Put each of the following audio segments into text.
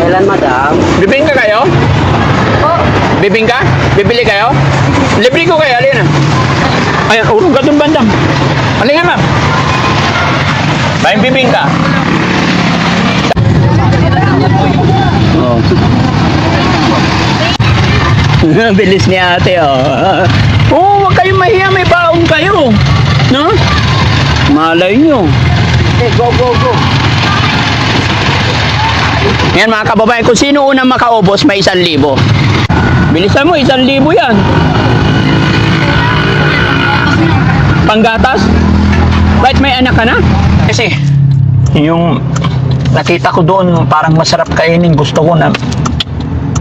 Kailan, madam? Bibingka kayo? Oh, Bibingka? Bibili kayo? Libre ko kayo, alin na. Ayan, urong ka dun bandang. Alin nga, ma'am. Bayang bibingka. Oh. Bilis ni ate, oh. Oh, huwag kayong mahiya, may baon kayo. No? Malay nyo. okay, go, go, go. Yan mga kababayan, kung sino unang makaubos, may 1,000. Bilisan mo, 1,000 yan. Panggatas? Bakit may anak ka na? Kasi, yung nakita ko doon, parang masarap kainin. Gusto ko na,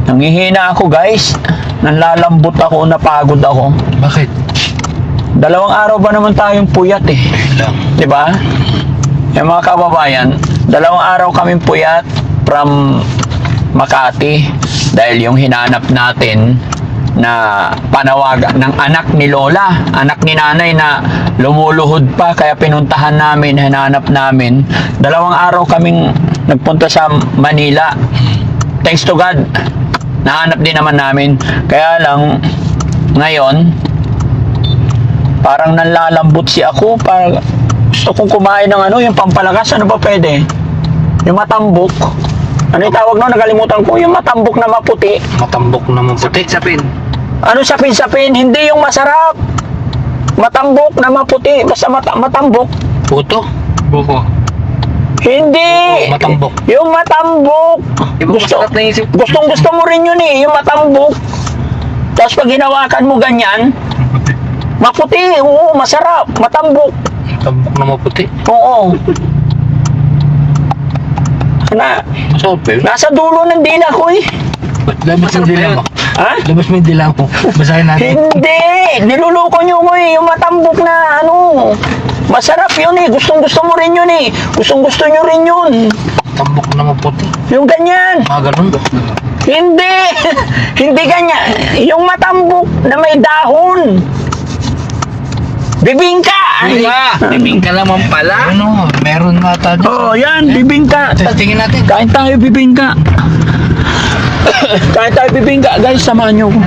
nangihina ako guys. Nanlalambot ako, napagod ako. Bakit? 2 araw ba naman tayong puyat eh. Lang. Diba? Yung mga kababayan, 2 araw kaming puyat from Makati dahil yung hinanap natin na panawagan ng anak ni Lola, anak ni nanay na lumuluhod pa, kaya pinuntahan namin, hinanap namin. 2 araw kaming nagpunta sa Manila. Thanks to God, nahanap din naman namin. Kaya lang ngayon parang nanlalambot si ako, parang gusto kong kumain ng ano, yung pampalakas. Ano ba pwede? Yung matambok. Ano yung tawag no? Nakalimutan ko. Yung matambok na maputi. Matambok naman puti. Sapin. Ano sapin-sapin? Hindi yung masarap. Matambok na maputi. Basta matambok. Puto? Buko. Hindi. Matambok. Yung matambok. Di ba masarap na isip? Gustong gusto mo rin yun eh. Yung matambok. Tapos pag hinawakan mo ganyan, maputi. Oo, masarap. Matambok. Matambok na maputi. Oo. Masarap eh. Nasa dulo ng dila ko eh. Labas mo yung dila mo. Ha? Labas mo yung dila mo. Basahin natin. Hindi! Niluluko nyo ko eh. Yung matambok na ano. Masarap yun eh. Gustong-gusto mo rin yun eh. Gustong-gusto nyo rin yun. Matambok na maputi. Yung ganyan. Ganun. Hindi! Hindi ganyan. Yung matambok na may dahon. Bibingka! Bibingka naman pala. Ano? Meron nga tayo. Oh, yan. Bibingka. Tingin natin. Kain tayo bibingka. Kain tayo bibingka. Guys, samahan nyo ko.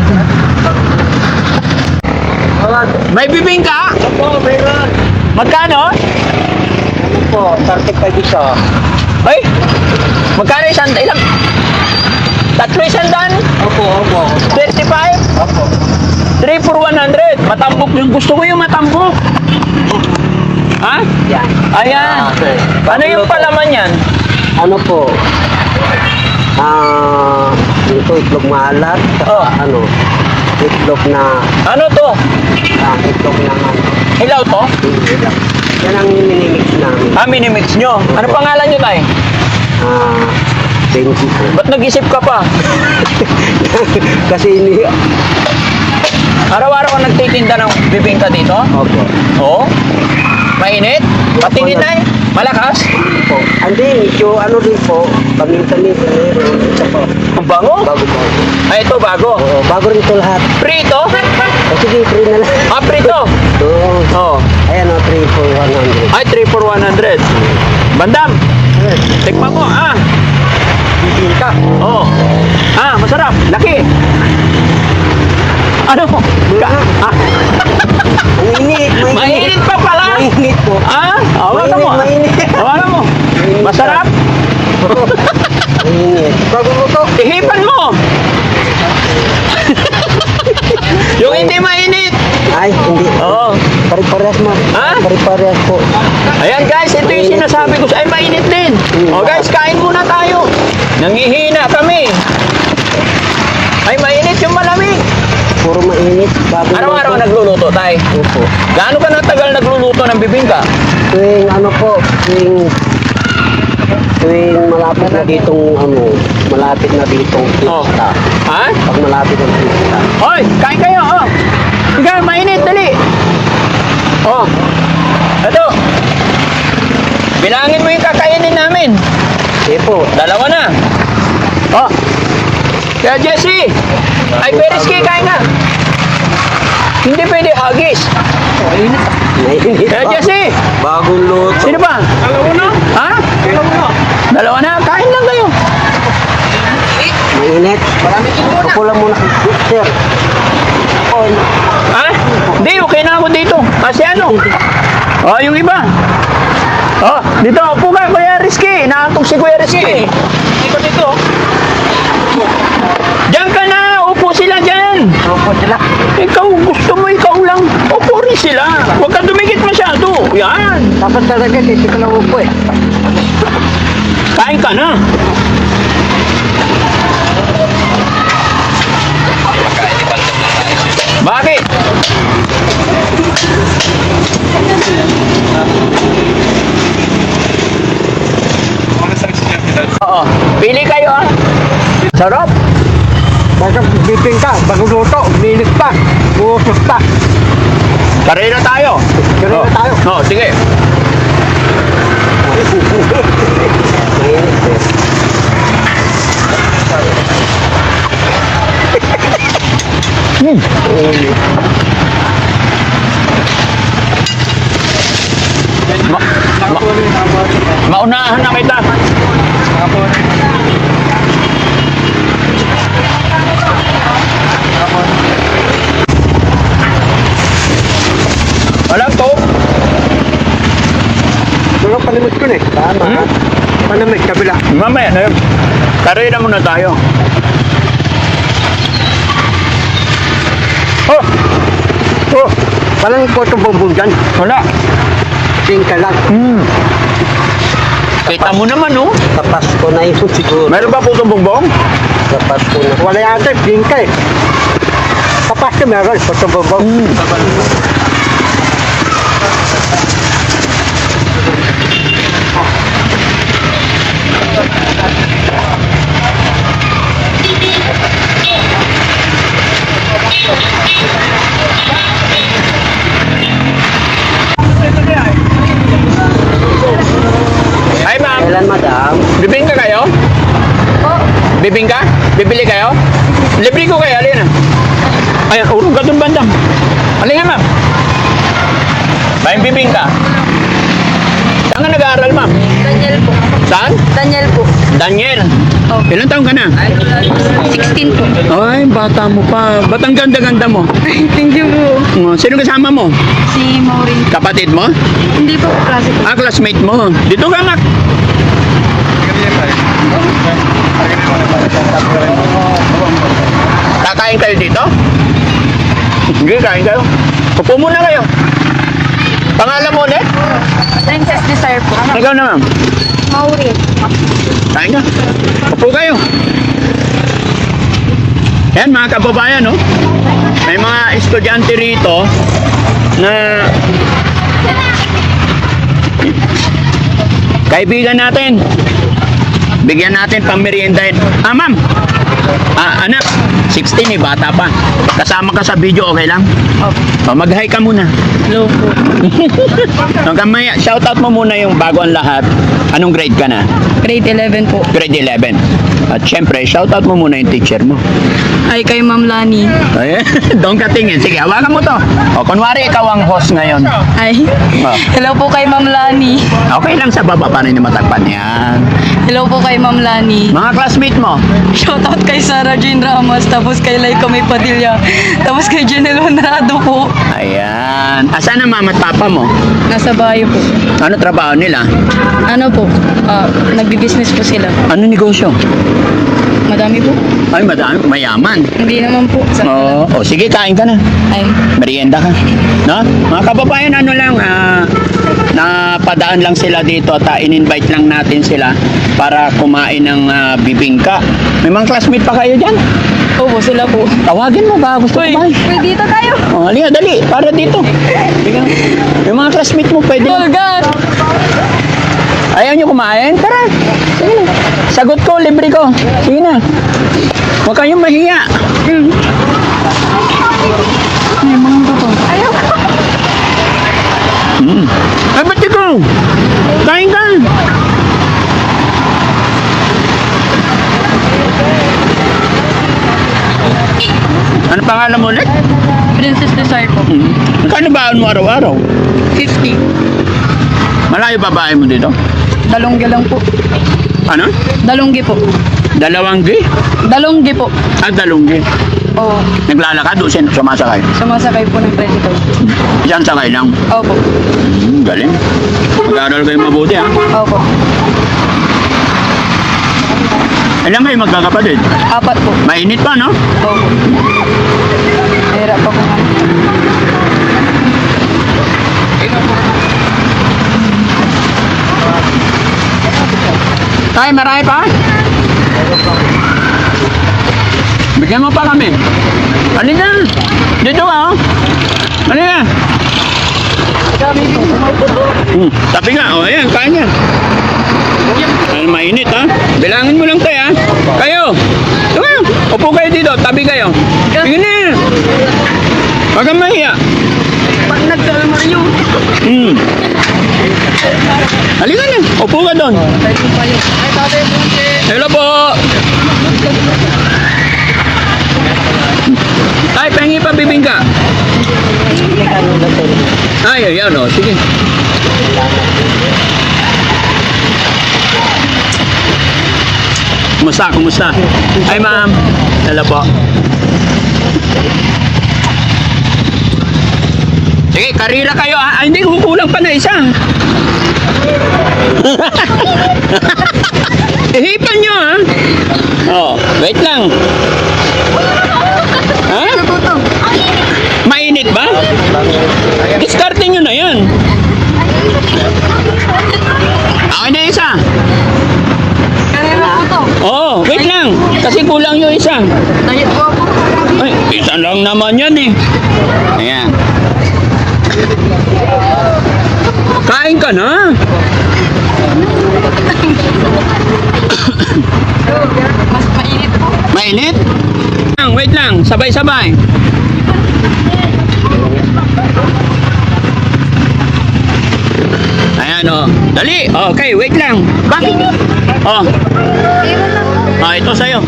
May bibingka? Opo, meron. Magkano? Ano po, 35 isa. Ay! Magkano isang ilang? 300? Opo, opo. 25? Opo. 3 for 100. Matambok yung gusto ko yung matambok. Ha? Yan. Ayan. Okay. Ano yung palaman yan? Ano po? Ito itlog maalat. Oh. Ano? Itlog na, Ano to? itlog na ano. Hilaw to? Hindi lang. Yan ang minimix namin. Minimix nyo. Ano pangalan nyo tayo? Benji po. Ba't nag-isip ka pa? Kasi ini, Araw-araw ka nagtitinda ng bibingka dito? opo. Oo. Mainit? Patingin tayo. Malakas? Po. Hindi, yung ano rin po, paminsan-minsan meron. Ito po, Ang bango? bago. Ay, ito bago. Oo, bago rin ito lahat. Prito? O sige, free na lang. Prito? Oo. Oo. Ayan o, 3 for 100. Ay, 3 for 100. Bandam, tikman mo. Bibingka. Oo. Masarap. Laki. Ano? Mainit, Mainit pa pala. Mainit po. Hawakan mo. Mainit. Hawakan mo. Mainit. Masarap. Mainit. Bago mo to. Ihipan mo. Yung hindi mainit. Ay, hindi. Oo. Pare-parehas mo. Ha? Pare-parehas po. Ayan guys, ito yung sinasabi ko. Ay, mainit din. O guys, kain muna tayo. Nangihina kami. Ay, mainit yung malamig. Puro mainit. Bago Araw-araw nagluluto tayo. Opo. Gaano ka natagal nagluluto ng bibingka? Tuwing ano po, tuwing malapit na ditong malapit na ditong pista. Ha? Pag malapit na pista. Hoy, kain kayo, Sige, mainit, dali. Ito. Bilangin mo yung kakainin namin. Sige po. 2 na. Kaya Jessie, ay Periski, kain nga. Hindi pwede hagis. Mainit. Kaya Jessie, Bagong luto. sino ba? 2 na. Ha? 2 na. 2 na, kain lang kayo. Mainit. Upo lang muna. Sir. Oh, Ah? Hindi, okay na ako dito. Kasi ano? Oh, yung iba. Oh, dito, upo ka, Kuya Rizky. Inaantok si Kuya Rizky. Dito. Diyan ka na, upo sila dyan. upo sila. Ikaw, gusto mo ikaw lang. Upo rin sila. Huwag ka dumikit masyado. Yan. Dapat talaga dito ka lang upo eh. Kain ka na. Bakit? Oo. Pili kayo ah. Sarap. Baka bibing ka, bago luto, minit pa, buhos pa. Karera tayo. Karera tayo. Oo, sige. Ma maunahan na kita. Wala to. Tulog palimot ko na eh. Tama. Palamig, kabila. Mamaya na yun. Karera muna tayo. Oh! Oh! Walang photo bombong dyan. Wala. Tingka lang. Kita mo naman, oh. Sa Pasko na yun siguro. Meron ba putong bongbong? Sa Pasko na. Wala yata, tingka eh. Sa Pasko meron, photo bombong. Hi, ma'am. Kailan, madam? Bibing ka kayo? Bibing ka? Bibili kayo? Libre ko kayo, alin na. Ayan, urong ka dun bandang. Alin nga, ma'am. Bayang bibing ka. Saan ka nag-aaral, ma'am? Daniel po. Saan? Daniel po. Daniel. Oh. Ilan taong ka na? 16 po. Ay, bata mo pa. Ba't ang ganda-ganda mo? Thank you po. Sino kasama mo? Si Maureen. Kapatid mo? Hindi po klase po. Ah, classmate mo. Dito ka, Mac. Kakain kayo dito? Sige, kain kayo. Upo muna kayo. Pangalan mo ulit? Princess Desire po. Ikaw na, ma'am. Maureen. Kain ka. Upo kayo. Yan, mga kababayan, no? May mga estudyante rito na kaibigan natin. Bigyan natin pang meriendahin. Ah, ma'am. Ah, anak. 16 eh, bata pa. Kasama ka sa video, okay lang? Oh, mag-hi ka muna. Hello po. Kamaya, shoutout mo muna yung bago ang lahat. Anong grade ka na? Grade 11 po. Grade 11. At syempre, shoutout mo muna yung teacher mo. Ay, kay Ma'am Lani. Ay, doon ka tingin. Sige, hawakan mo to. O, kunwari ikaw ang host ngayon. Ay. Oh. Hello po kay Ma'am Lani. Okay lang sa baba pa rin yung matakpan yan. Hello po kay Ma'am Lani. Mga classmate mo. Shoutout kay Sarah Jane Ramos. Tapos kay Laika May Padilla. Tapos kay Janelle Honrado po. Ayan. Asan ang mama at papa mo? Nasa bayo po. Ano trabaho nila? Ano po? Nagbi-business po sila. Ano negosyo? Madami po. Ay, madami. Mayaman. Hindi naman po. Oo. O, sige, kain ka na. Ay. Merienda ka. No? Mga kababayan, ano lang, napadaan lang sila dito at in-invite lang natin sila para kumain ng bibingka. May mga classmate pa kayo dyan? Opo, sila po. Tawagin mo ba? Gusto kumain? Uy, dito tayo. O, halika, dali. Para dito. Halika. Yung mga classmate mo, pwede lang. Olga. Ayaw nyo kumain? Tara. Sige na. Sagot ko, libre ko. Sige na. Huwag kayong mahiya. Ayaw. Ay, ba't ikaw? Kain ka. Ano pangalan mo ulit? Princess Desire po. Kano baon mo araw-araw? 50. Malayo babae mo dito? Dalongge lang po. Ano? Dalongge po. Dalawang Dalonggi po. dalunggi. Oo. Naglalakad o sumasakay? Sumasakay po ng tricycle. Isang sakay lang. Opo. Galing. Mag-aaral kayo mabuti ha. Opo. Ilan kayo magkakapatid? 4 po. Mainit pa, no? Opo. Mahirap pa po nga. Tay, marami pa? Bigyan mo pa kami. Ano yan? Dito ka, oh. Ano yan? Tabi nga, oh, ayan, kain yan. Ay, mainit, ha? Bilangin mo lang tayo, ha? Kayo! Tama, upo kayo dito, tabi kayo. Sige na! Huwag kang mahiya. Pag nagdalmar yun. Halika na, upo ka doon. Hello po! Ay, pengi pa bibingka. Ay, ayan, oh, sige. Kumusta? Ay, ma'am. Hello po. Sige, karira kayo. Ah, hindi, kukulang pa na isa. Ihipan nyo, ha? Oh, wait lang. Ha? Mainit ba? Discarding nyo na yan. Okay na isa. Kanina po to. Oo, wait lang. Kasi kulang yung isa. Diet po ako. Ay, isa lang naman yan eh. Ayan. Kain ka na. Mas mainit po. Mainit? Wait lang, sabay-sabay. Ayan o. Dali. Okay, wait lang. Bakit? Oh. Ito sa'yo.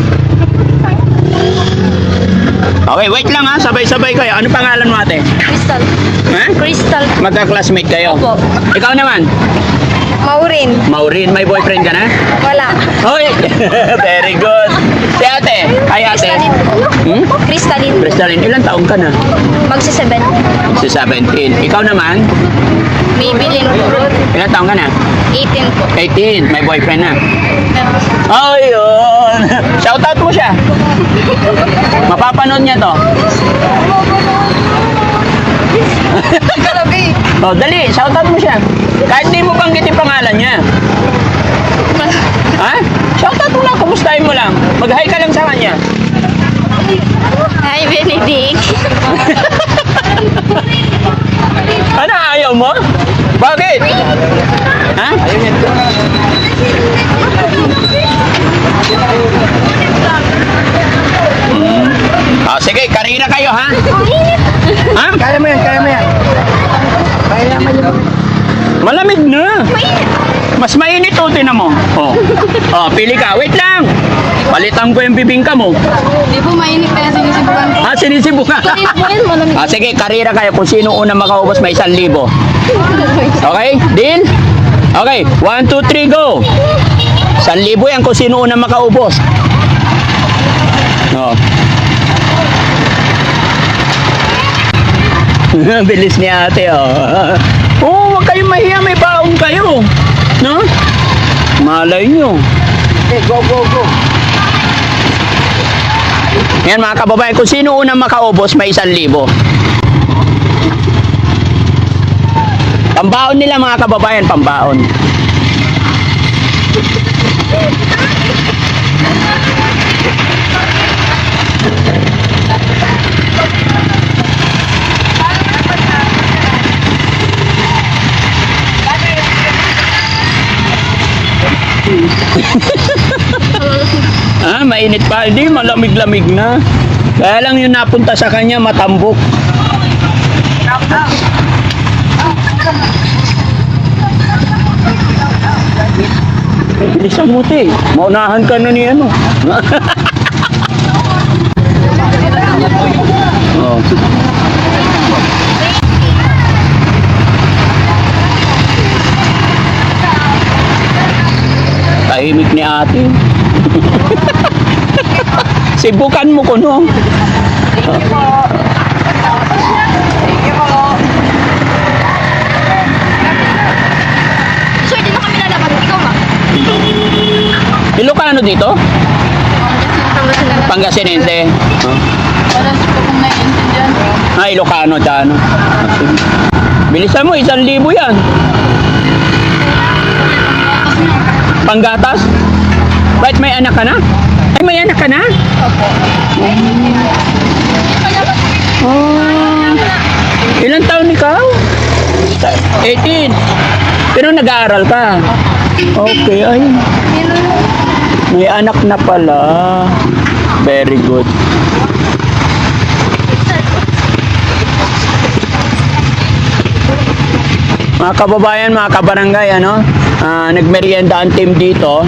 Okay, wait lang ha. Sabay-sabay kayo. Ano pangalan mo ate? Crystal. Ha? Crystal. Magka-classmate kayo? Opo. Ikaw naman? Maureen. Maureen, may boyfriend ka na? Wala. Hoy! Very good. Si ate? Ay ate? Crystalline po. Hmm? Crystalline. Crystalline, ilang taong ka na? Magsi-7. Si 17. Ikaw naman? Maybelline po. Ilang taong ka na? 18 po. 18. May boyfriend na. Oh, yun. Shoutout mo siya. Mapapanood niya to. Kalabi. Oh, dali. Shoutout mo siya. Kahit di mo banggitin pangalan niya. Ha? Shoutout mo lang. Kumustahin mo lang. Mag-hi ka lang sa kanya. Hi, Benedict. Ano, ayaw mo? Bakit? Ha? Oh, sige, karina kayo, ha? Ha? Kaya mo yan, kaya mo yan. Kaya mo yan. Malamig na. Mas mainit o, tinan mo. Oh. Oh, pili ka. Wait lang. Palitan ko yung bibingka mo. Di po mainit kaya sinisibukan ko. Ah, sinisibo ka. Ah, sige, karira kayo kung sino una makaubos may 1,000. Okay? Deal? Okay, 1, 2, 3, go! 1,000 yan kung sino una makaubos. Oh. Bilis ni ate, oh. Oh, huwag kayong mahiya, may baong kayo. No? Malay nyo. Okay, go, go, go. Yan mga kababayan, kung sino unang makaubos, may 1,000. Pambaon nila mga kababayan, pambaon. Ah, mainit pa. Hindi, malamig-lamig na. Kaya lang yung napunta sa kanya, matambok. Bilisan mo, te. Maunahan ka na ni ano. Oh. Tahimik ni ate. Sibukan mo ko, no? Sir, di na kami lalabas. Ikaw ba? Ilocano dito? Pangasinente. Para sa kung naiintindihan. Ilocano, Chano. Bilisan mo, 1,000 yan. Panggatas? Bakit may anak ka na? Ay, may anak ka na? Oh. Ilang taon ikaw? 18. Pero nag-aaral ka? Okay, ay. May anak na pala. Very good. Mga kababayan, mga kabarangay, ano? Nagmerienda ang team dito.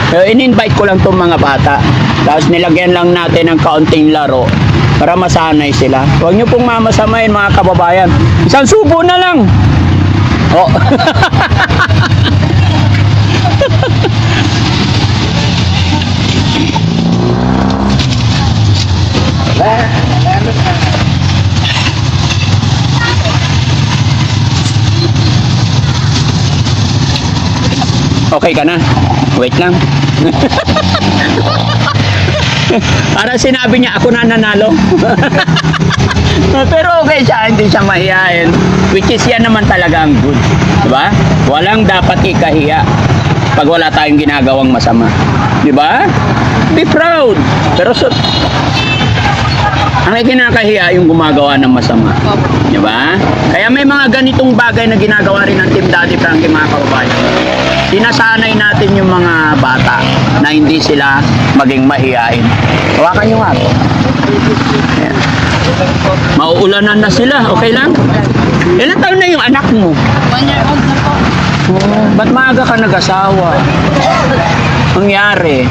In-invite ko lang itong mga bata. Tapos nilagyan lang natin ng kaunting laro para masanay sila. Huwag niyo pong mamasamain, mga kababayan. Isang subo na lang. Oh. Okay ka na? Wait lang. Para sinabi niya ako na nanalo. Pero okay siya, hindi siya mahihain. Which is yan naman talaga ang good. Diba? Walang dapat ikahiya pag wala tayong ginagawang masama. Diba? Be proud. Pero ang ikinakahiya yung gumagawa ng masama. Diba? Kaya may mga ganitong bagay na ginagawa rin ng Team Daddy Frankie, mga kababayan. Sinasanay natin yung mga bata na hindi sila maging mahihain. Hawakan nyo nga. Ayan. Mauulanan na sila. Okay lang? Ilan taon na yung anak mo? 1 year old na po. Ba't maaga ka nag-asawa? Nangyari?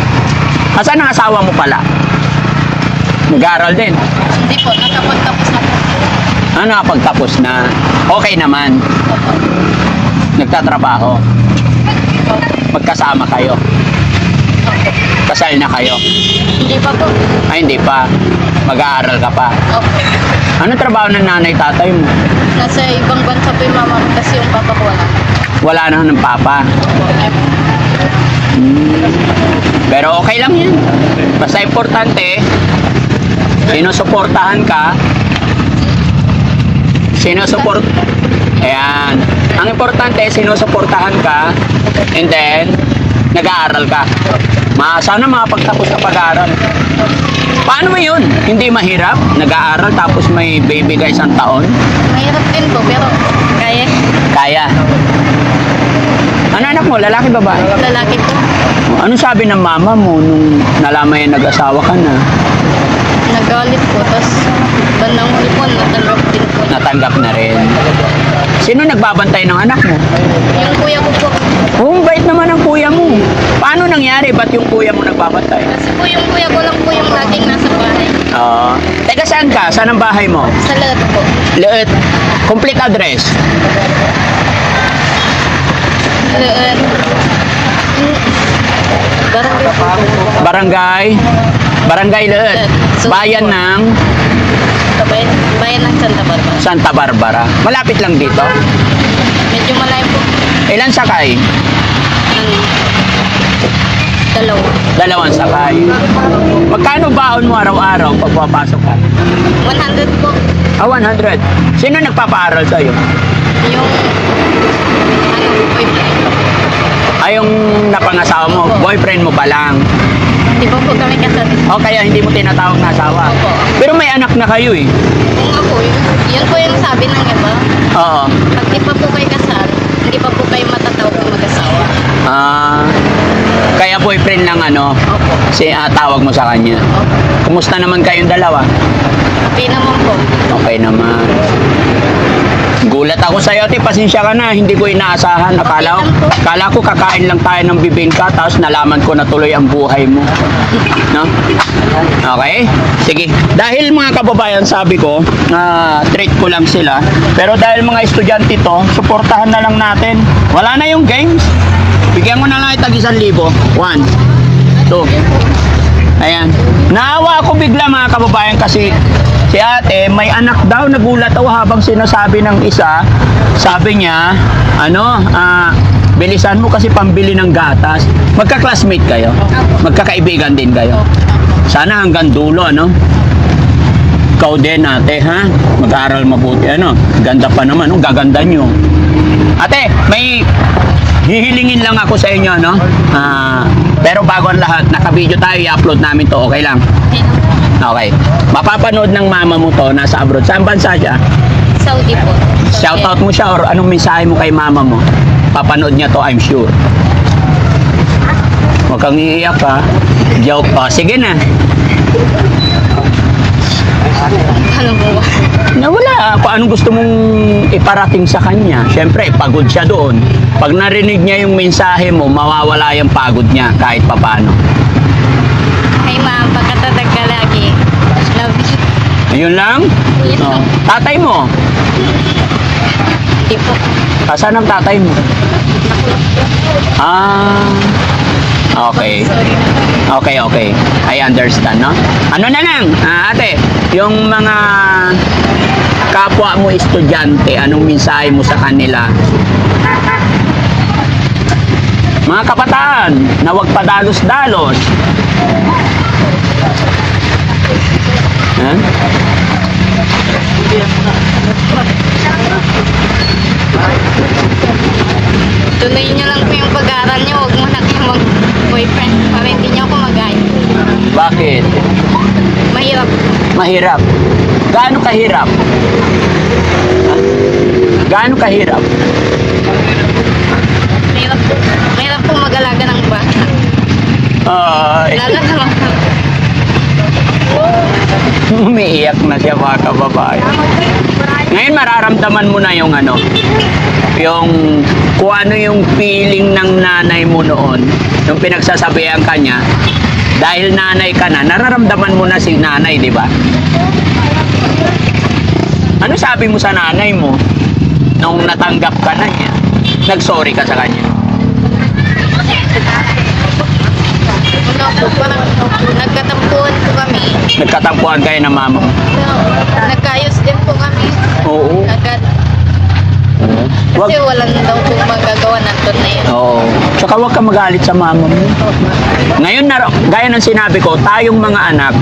Asan ang asawa mo pala? Nag-aaral din? Hindi po, nakapagtapos na po. Nakapagtapos na. Okay naman. Nagtatrabaho. Magkasama kayo. Kasal na kayo. Hindi pa po. Ay, hindi pa. Mag-aaral ka pa. Opo. Ano trabaho ng nanay tatay mo? Nasa ibang bansa po yung mama ko kasi yung papa ko wala. Wala na ng papa. Pero okay lang yan. Basta importante, sinusuportahan ka. Ayan. Ang importante, sinusuportahan ka. And then, nag-aaral ka. Sana makapagtapos ka pag-aaral. Paano mo yun? Hindi mahirap? Nag-aaral tapos may baby ka 1 taon? Mahirap din po pero kaya. Kaya. Ano anak mo? Lalaki babae? Lalaki po. Ano sabi ng mama mo nung nalaman yung nag-asawa ka na? Nagalit po. Tapos bandang huli po natanggap din po. Natanggap na rin. Sino nagbabantay ng anak mo? Yung kuya ko po. Oh, bait naman ang kuya mo. Paano nangyari? Ba't yung kuya mo nagbabantay? Kasi po yung kuya ko lang po yung laging nasa bahay. Oo. Teka, saan ka? Saan ang bahay mo? Sa lahat po. Leet. Complete address. Laan. Barangay po. Barangay Leet. Bayan ng Bayan ng Santa Barbara. Santa Barbara. Malapit lang dito. Medyo malayo po. Ilan sakay? Dalawa. 2 sakay. Magkano baon mo araw-araw pag papasok ka? 100 po. 100. Sino nagpapaaral sa'yo? Yung boyfriend. Yung napangasawa mo, boyfriend mo pa lang. Di ba po kami kasal? O kaya hindi mo tinatawag na asawa. Opo. Pero may anak na kayo eh. Kung nga po, yun po yung sabi ng iba. Oo. Pag di pa po kayo kasal, hindi pa po kayo matatawag ng mag-asawa. Kaya boyfriend lang Opo. tawag mo sa kanya. Opo. Kumusta naman kayong dalawa? Okay naman po. Okay naman. Gulat ako sa'yo, ate. Pasensya ka na. Hindi ko inaasahan. Akala ko kakain lang tayo ng bibingka, tapos nalaman ko na tuloy ang buhay mo. No? Okay? Sige. Dahil mga kababayan, sabi ko, treat ko lang sila. Pero dahil mga estudyante to, suportahan na lang natin. Wala na yung games. Bigyan mo na lang itag 1,000. 1, 2, Ayan. Naawa ako bigla mga kababayan kasi si ate may anak daw. Nagulat ako habang sinasabi ng isa. Sabi niya, bilisan mo kasi pambili ng gatas. Magka-classmate kayo? Magkakaibigan din kayo? Sana hanggang dulo, ano? Ikaw din, ate, ha? Mag-aaral mabuti, ano? Ganda pa naman, gaganda nyo. Ate, may hihilingin lang ako sa inyo, no? Pero bago ang lahat, naka-video tayo, i-upload namin to, okay lang? Okay. Mapapanood ng mama mo to, nasa abroad. Saan bansa siya? Saudi po. Shoutout mo siya or anong mensahe mo kay mama mo? Papanood niya to, I'm sure. Huwag kang iiyak, ha? Joke pa. Sige na. Ano po? Wala. Anong gusto mong iparating sa kanya? Siyempre, pagod siya doon. Pag narinig niya yung mensahe mo, mawawala yung pagod niya kahit papano. Hey ma'am, pagkatatag ka lagi. Love you. Ayun lang? Yun Oh. lang. Tatay mo? Di po. Asan ang tatay mo? Okay. Sorry na. Okay. I understand, no? Ano na lang, ate, yung mga kapwa mo estudyante, anong mensahe mo sa kanila? Mga kabataan, na huwag padalos-dalos. Ha? Tuloy niyo lang po yung pag-aaral niyo. Huwag muna kayo mag-boyfriend. Para hindi niyo ako mag-ayos. Bakit? Mahirap. Mahirap. Gaano kahirap? Ha? Gaano kahirap? Mahirap po mag-alaga ng bata. Ay, Lalo naman. umiiyak na siya mga kababayan. Ngayon mararamdaman mo na yung yung kung ano yung feeling ng nanay mo noon, yung pinagsasabihan kanya, dahil nanay ka na, nararamdaman mo na si nanay, di ba? Ano sabi mo sa nanay mo nung natanggap ka na niya? Nag-sorry ka sa kanya? Wala po, parang nagkatampuan po kami. Nagkatampuan kayo ng mama mo? Nagkayos din po kami. Oo. Agad. Wag, Kasi walang daw po magagawa nandun na yun. oo. Tsaka huwag ka magalit sa mama mo. Ngayon, gaya ng sinabi ko, tayong mga anak,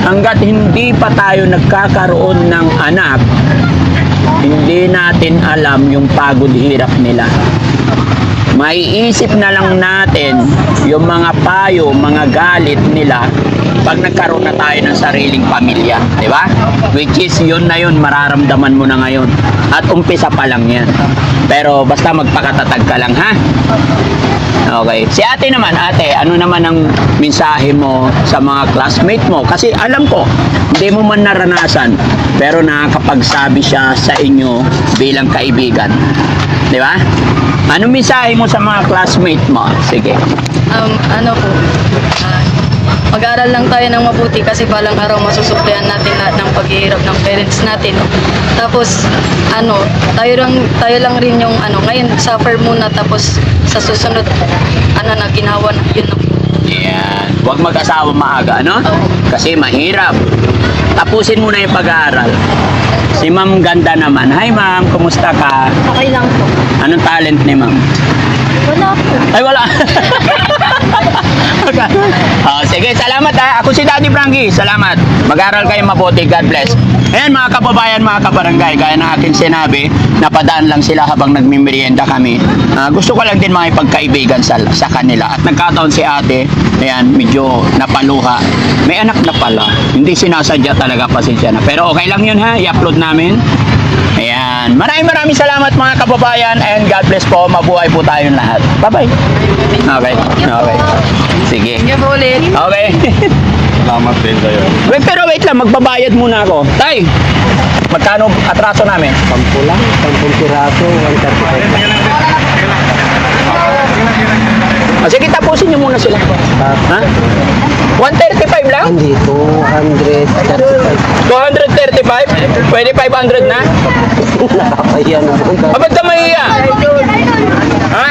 hanggat hindi pa tayo nagkakaroon ng anak, hindi natin alam yung pagod hirap nila. Maiisip na lang natin yung mga payo, mga galit nila pag nagkaroon na tayo ng sariling pamilya, di ba? Which is yun na yun, mararamdaman mo na ngayon. At umpisa pa lang yan. Pero basta magpakatatag ka lang, ha? Okay. Si ate naman, ate, ano naman ang mensahe mo sa mga classmate mo? Kasi alam ko, hindi mo man naranasan, pero nakakapagsabi siya sa inyo bilang kaibigan. Di ba? Anong mensahe mo sa mga classmate mo? Sige. Ano po, mag-aaral lang tayo ng mabuti kasi balang araw masusuklihan natin lahat ng paghihirap ng parents natin. Tapos, tayo lang rin yung, ngayon, suffer muna, tapos sa susunod, na ginawa na, yun lang. Yan. Huwag mag-asawa maaga, ano? Kasi mahirap. Tapusin mo na yung pag-aaral. Si Ma'am Ganda naman. Hi Ma'am, kumusta ka? Okay lang po. Anong talent ni Ma'am? Wala po. Ay, wala. Sige, salamat ha. Ako si Daddy Frankie. Salamat. Mag-aral kayo mabuti. God bless. Ayan mga kababayan, mga kabarangay, gaya ng aking sinabi, napadaan lang sila habang nagmimerienda kami. Gusto ko lang din makipagkaibigan sa kanila. At nagkataon si ate, ayan, medyo napaluha. May anak na pala. Hindi sinasadya talaga, pasensya na. Pero okay lang yun ha, i-upload namin. Ayan. Maraming salamat mga kababayan and God bless po. Mabuhay po tayong lahat. Bye-bye. Okay. Okay. Sige. Thank you po ulit. Okay. Salamat din kayo. Pero wait lang, magbabayad muna ako. Tay, magkano atraso namin? 10 lang, 10 piraso, 135. Sige, tapusin nyo muna sila. Ha? 135 lang? Hindi, 235. 235? Pwede 500 na? Nakakaya naman. Ba't ka mahiya? Ha?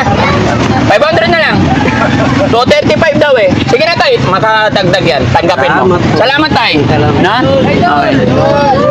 500 na lang. 235 daw eh. Sige na tayo, makadagdag yan. Tanggapin mo. Salamat tayo. Na? Okay.